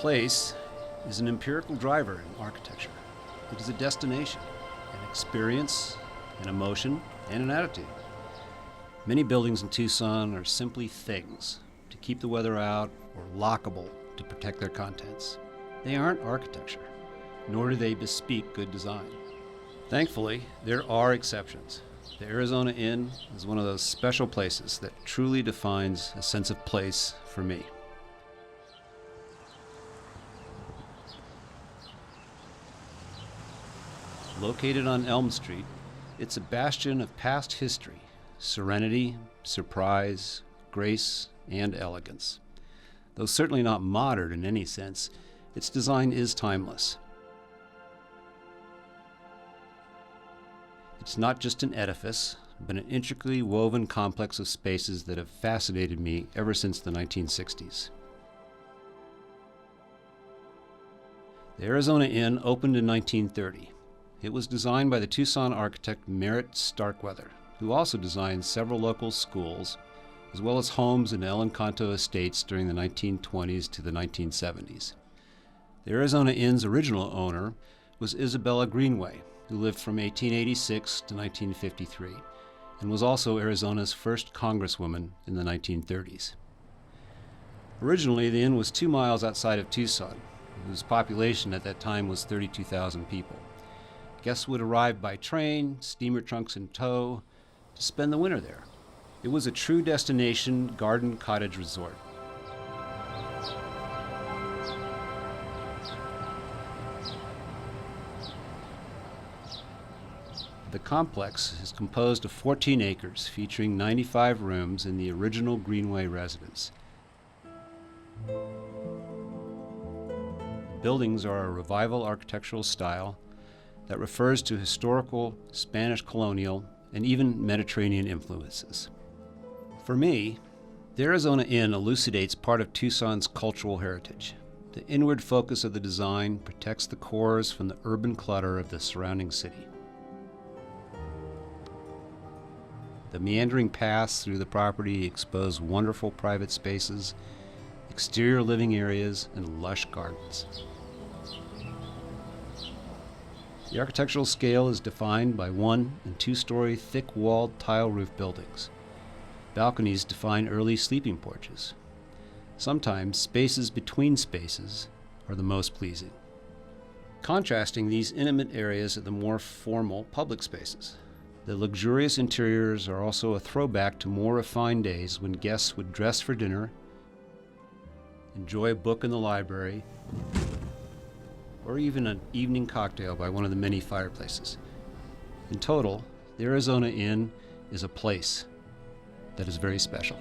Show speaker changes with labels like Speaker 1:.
Speaker 1: place is an empirical driver in architecture. It is a destination, an experience, an emotion, and an attitude. Many buildings in Tucson are simply things to keep the weather out or lockable to protect their contents. They aren't architecture, nor do they bespeak good design. Thankfully, there are exceptions. The Arizona Inn is one of those special places that truly defines a sense of place for me. Located on Elm Street, it's a bastion of past history, serenity, surprise, grace, and elegance. Though certainly not modern in any sense, its design is timeless. It's not just an edifice, but an intricately woven complex of spaces that have fascinated me ever since the 1960s. The Arizona Inn opened in 1930. It was designed by the Tucson architect Merritt Starkweather, who also designed several local schools, as well as homes in El Encanto estates during the 1920s to the 1970s. The Arizona Inn's original owner was Isabella Greenway, who lived from 1886 to 1953, and was also Arizona's first congresswoman in the 1930s. Originally, the inn was 2 miles outside of Tucson, whose population at that time was 32,000 people. Guests would arrive by train, steamer trunks in tow, to spend the winter there. It was a true destination garden cottage resort. The complex is composed of 14 acres, featuring 95 rooms in the original Greenway residence. The buildings are a revival architectural style that refers to historical, Spanish colonial, and even Mediterranean influences. For me, the Arizona Inn elucidates part of Tucson's cultural heritage. The inward focus of the design protects the cores from the urban clutter of the surrounding city. The meandering paths through the property expose wonderful private spaces, exterior living areas, and lush gardens. The architectural scale is defined by 1- and 2-story thick-walled tile roof buildings. Balconies define early sleeping porches. Sometimes spaces between spaces are the most pleasing. Contrasting these intimate areas are the more formal public spaces. The luxurious interiors are also a throwback to more refined days when guests would dress for dinner, enjoy a book in the library, or even an evening cocktail by one of the many fireplaces. In total, the Arizona Inn is a place that is very special.